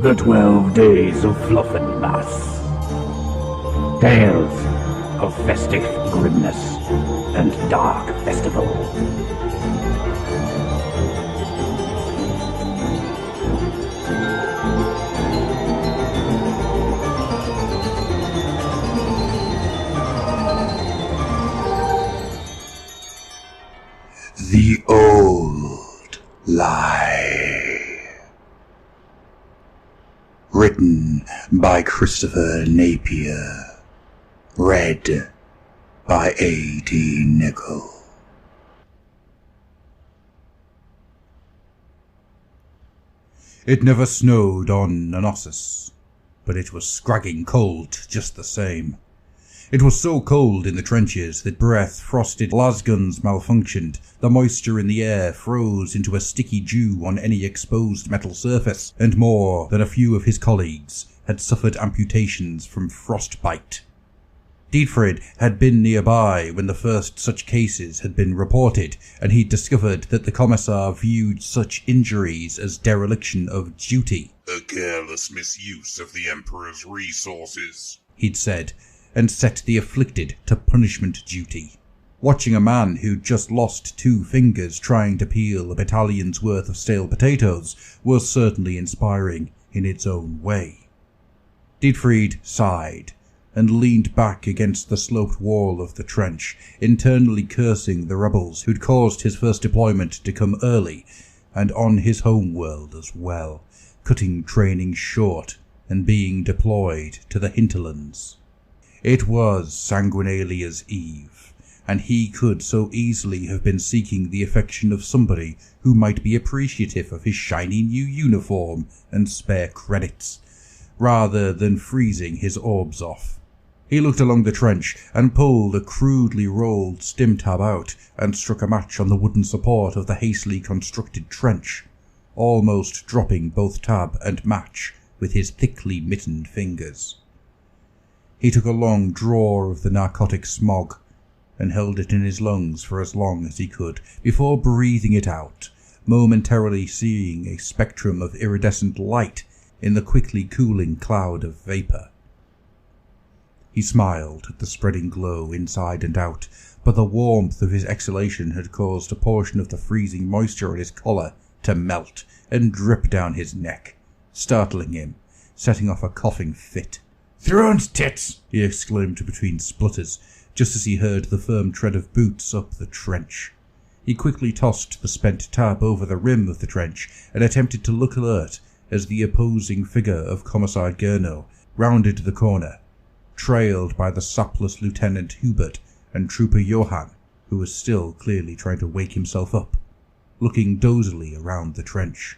The 12 Days of Fluffenmass. Tales of festive grimness and dark festival. The Old Lie. Written by Christopher Napier. Read by A.D. Nickel. It never snowed on Nanossus, but it was scragging cold just the same. It was so cold in the trenches that breath frosted lasguns malfunctioned, the moisture in the air froze into a sticky dew on any exposed metal surface, and more than a few of his colleagues had suffered amputations from frostbite. Dietfried had been nearby when the first such cases had been reported, and he'd discovered that the Commissar viewed such injuries as dereliction of duty. "A careless misuse of the Emperor's resources," he'd said, and set the afflicted to punishment duty. Watching a man who'd just lost 2 fingers trying to peel a battalion's worth of stale potatoes was certainly inspiring in its own way. Dietfried sighed and leaned back against the sloped wall of the trench, internally cursing the rebels who'd caused his first deployment to come early and on his home world as well, cutting training short and being deployed to the hinterlands. It was Sanguinalia's Eve, and he could so easily have been seeking the affection of somebody who might be appreciative of his shiny new uniform and spare credits, rather than freezing his orbs off. He looked along the trench and pulled a crudely rolled stim tab out and struck a match on the wooden support of the hastily constructed trench, almost dropping both tab and match with his thickly mittened fingers. He took a long draw of the narcotic smog and held it in his lungs for as long as he could before breathing it out, momentarily seeing a spectrum of iridescent light in the quickly cooling cloud of vapor. He smiled at the spreading glow inside and out, but the warmth of his exhalation had caused a portion of the freezing moisture on his collar to melt and drip down his neck, startling him, setting off a coughing fit. "Throne's tits!" he exclaimed between splutters, just as he heard the firm tread of boots up the trench. He quickly tossed the spent tab over the rim of the trench and attempted to look alert as the opposing figure of Commissar Gurno rounded the corner, trailed by the sapless Lieutenant Hubert and Trooper Johann, who was still clearly trying to wake himself up, looking dozily around the trench.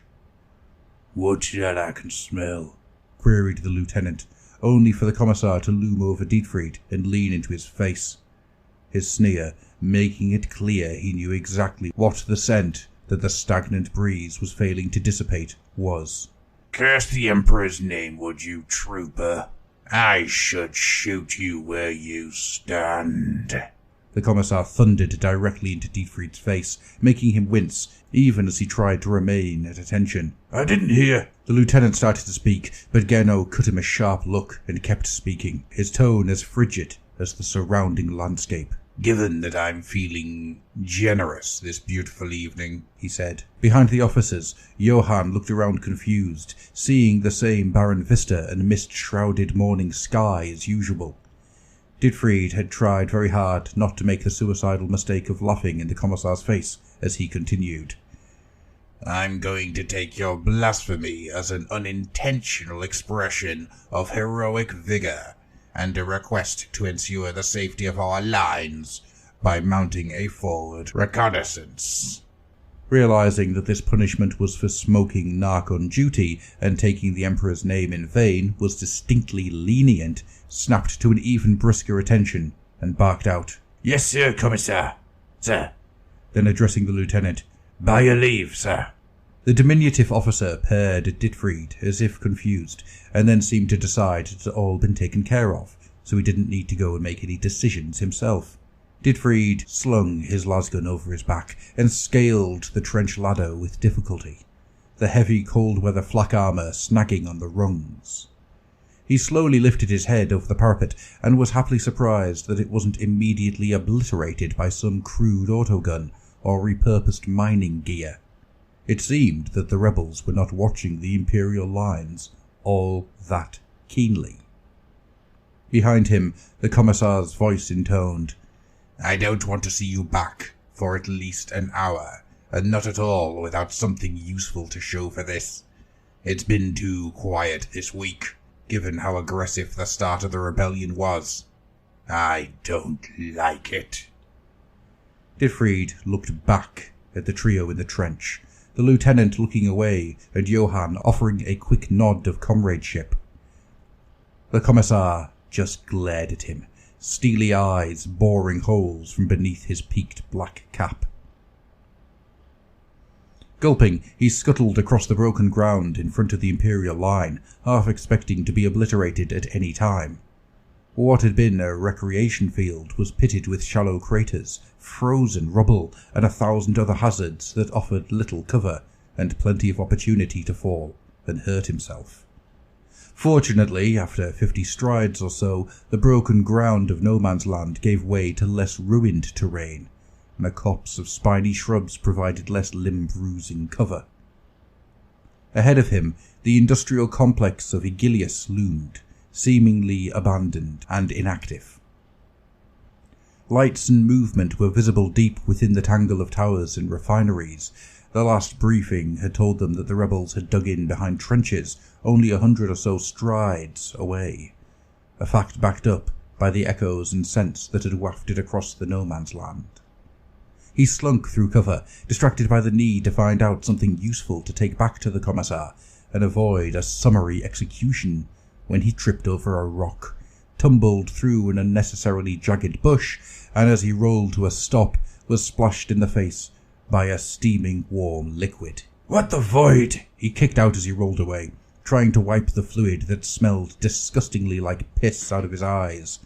"What's that I can smell?" queried the lieutenant, only for the Commissar to loom over Dietfried and lean into his face, his sneer making it clear he knew exactly what the scent that the stagnant breeze was failing to dissipate was. "Curse the Emperor's name, would you, trooper? I should shoot you where you stand." The Commissar thundered directly into Dietfried's face, making him wince, even as he tried to remain at attention. "I didn't hear." The lieutenant started to speak, but Gurno cut him a sharp look and kept speaking, his tone as frigid as the surrounding landscape. "Given that I'm feeling generous this beautiful evening," he said. Behind the officers, Johann looked around confused, seeing the same barren vista and mist-shrouded morning sky as usual. Dietfried had tried very hard not to make the suicidal mistake of laughing in the Commissar's face as he continued. "I'm going to take your blasphemy as an unintentional expression of heroic vigor and a request to ensure the safety of our lines by mounting a forward reconnaissance." Realizing that this punishment was for smoking narc on duty and taking the Emperor's name in vain was distinctly lenient, snapped to an even brisker attention and barked out, "Yes, sir, Commissar. Sir." Then addressing the lieutenant, "By your leave, sir." The diminutive officer peered at Dietfried as if confused, and then seemed to decide it had all been taken care of, so he didn't need to go and make any decisions himself. Dietfried slung his lasgun over his back and scaled the trench ladder with difficulty. the heavy cold-weather flak armour snagging on the rungs. He slowly lifted his head over the parapet and was happily surprised that it wasn't immediately obliterated by some crude autogun or repurposed mining gear. It seemed that the rebels were not watching the Imperial lines all that keenly. Behind him, the Commissar's voice intoned, "I don't want to see you back for at least an hour, and not at all without something useful to show for this. It's been too quiet this week, given how aggressive the start of the rebellion was. I don't like it." Dietfried looked back at the trio in the trench, the lieutenant looking away and Johann offering a quick nod of comradeship. The Commissar just glared at him, steely eyes boring holes from beneath his peaked black cap. Gulping, he scuttled across the broken ground in front of the Imperial line, half expecting to be obliterated at any time. What had been a recreation field was pitted with shallow craters, frozen rubble, and 1,000 other hazards that offered little cover and plenty of opportunity to fall and hurt himself. Fortunately, after 50 strides or so, the broken ground of no man's land gave way to less ruined terrain, and a copse of spiny shrubs provided less limb-bruising cover. Ahead of him, the industrial complex of Igilius loomed, seemingly abandoned and inactive. Lights and movement were visible deep within the tangle of towers and refineries. The last briefing had told them that the rebels had dug in behind trenches only 100 or so strides away, a fact backed up by the echoes and scents that had wafted across the no man's land. He slunk through cover, distracted by the need to find out something useful to take back to the Commissar and avoid a summary execution, when he tripped over a rock, tumbled through an unnecessarily jagged bush, and as he rolled to a stop, was splashed in the face by a steaming warm liquid. "What the void?" he kicked out as he rolled away, trying to wipe the fluid that smelled disgustingly like piss out of his eyes.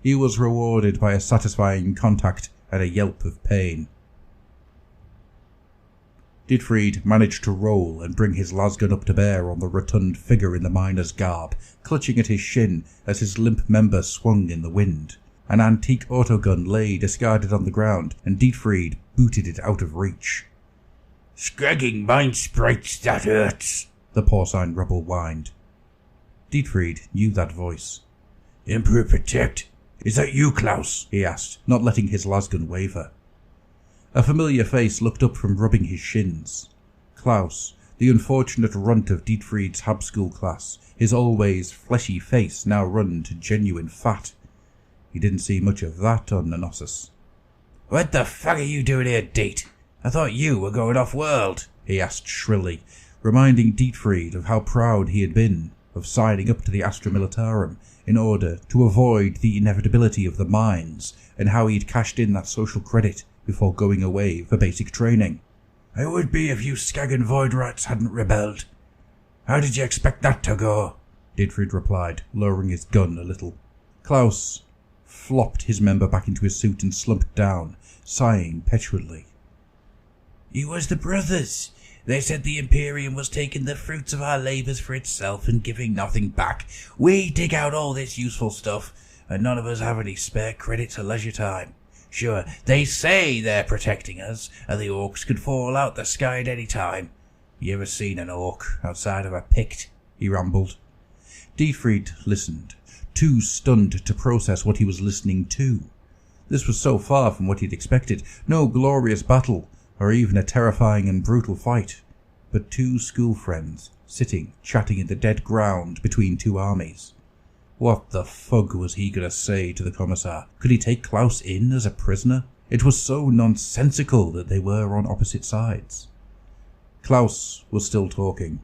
He was rewarded by a satisfying contact and a yelp of pain. Dietfried managed to roll and bring his lasgun up to bear on the rotund figure in the miner's garb, clutching at his shin as his limp member swung in the wind. An antique autogun lay discarded on the ground, and Dietfried booted it out of reach. "Scragging mind sprites, that hurts," the porcine rebel whined. Dietfried knew that voice. "Emperor protect. Is that you, Klaus?" he asked, not letting his lasgun waver. A familiar face looked up from rubbing his shins. Klaus, the unfortunate runt of Dietfried's Habschool class, his always fleshy face now run to genuine fat. He didn't see much of that on Nanossus. "What the fuck are you doing here, Diet? I thought you were going off-world," he asked shrilly, reminding Dietfried of how proud he had been of signing up to the Astra Militarum in order to avoid the inevitability of the mines, and how he'd cashed in that social credit before going away for basic training. "I would be if you skagging void rats hadn't rebelled. How did you expect that to go?" Dietfried replied, lowering his gun a little. Klaus flopped his member back into his suit and slumped down, sighing petulantly. "It was the brothers. They said the Imperium was taking the fruits of our labours for itself and giving nothing back. We dig out all this useful stuff, and none of us have any spare credits or leisure time. Sure, they say they're protecting us, and the orcs could fall out the sky at any time. You ever seen an orc outside of a Pict?" he rambled. Dietfried listened, too stunned to process what he was listening to. This was so far from what he'd expected. No glorious battle, or even a terrifying and brutal fight, but two school friends sitting, chatting in the dead ground between two armies. What the fug was he going to say to the Commissar? Could he take Klaus in as a prisoner? It was so nonsensical that they were on opposite sides. Klaus was still talking.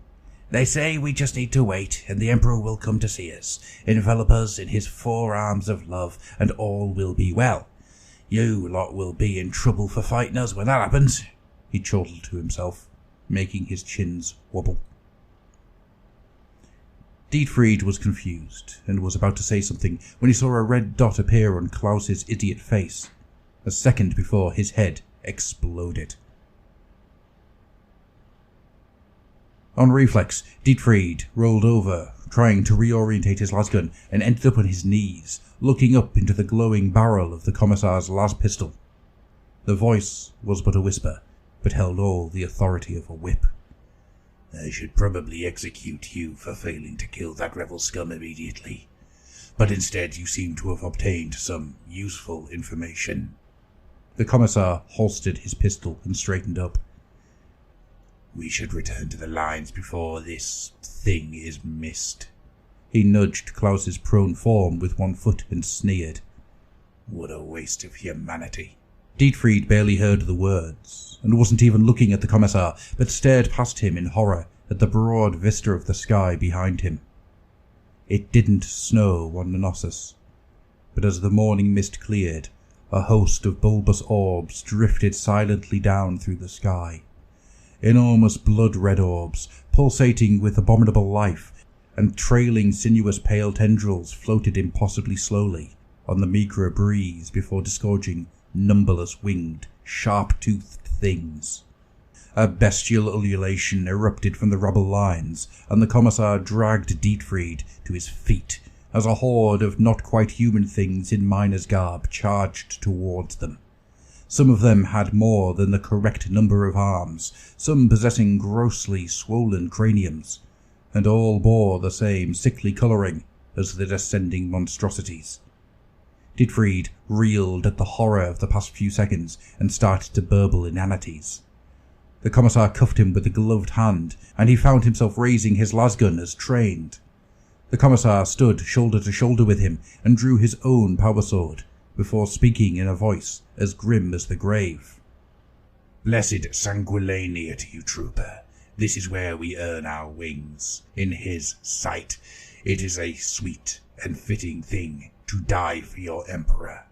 "They say we just need to wait, and the Emperor will come to see us, envelop us in his 4 arms of love, and all will be well. You lot will be in trouble for fighting us when that happens," he chortled to himself, making his chins wobble. Dietfried was confused, and was about to say something when he saw a red dot appear on Klaus's idiot face. A second before his head exploded. On reflex, Dietfried rolled over, trying to reorientate his lasgun, and ended up on his knees, looking up into the glowing barrel of the Commissar's las pistol. The voice was but a whisper, but held all the authority of a whip. I should probably execute you for failing to kill that rebel scum immediately, but instead you seem to have obtained some useful information. The Commissar holstered his pistol and straightened up. We should return to the lines before this thing is missed. He nudged Klaus's prone form with one foot and sneered. What a waste of humanity. Dietfried barely heard the words, and wasn't even looking at the Commissar, but stared past him in horror at the broad vista of the sky behind him. It didn't snow on Knossos, but as the morning mist cleared, a host of bulbous orbs drifted silently down through the sky. Enormous blood-red orbs, pulsating with abominable life, and trailing sinuous pale tendrils floated impossibly slowly on the meagre breeze before disgorging numberless winged, sharp-toothed things. A bestial ululation erupted from the rebel lines, and the Commissar dragged Dietfried to his feet as a horde of not-quite-human things in miner's garb charged towards them. Some of them had more than the correct number of arms, some possessing grossly swollen craniums, and all bore the same sickly colouring as the descending monstrosities. Dietfried reeled at the horror of the past few seconds and started to burble inanities. The Commissar cuffed him with a gloved hand, and he found himself raising his lasgun as trained. The Commissar stood shoulder to shoulder with him and drew his own power sword, before speaking in a voice as grim as the grave. Blessed sanguinea to you, trooper. This is where we earn our wings. In his sight, it is a sweet and fitting thing to die for your emperor.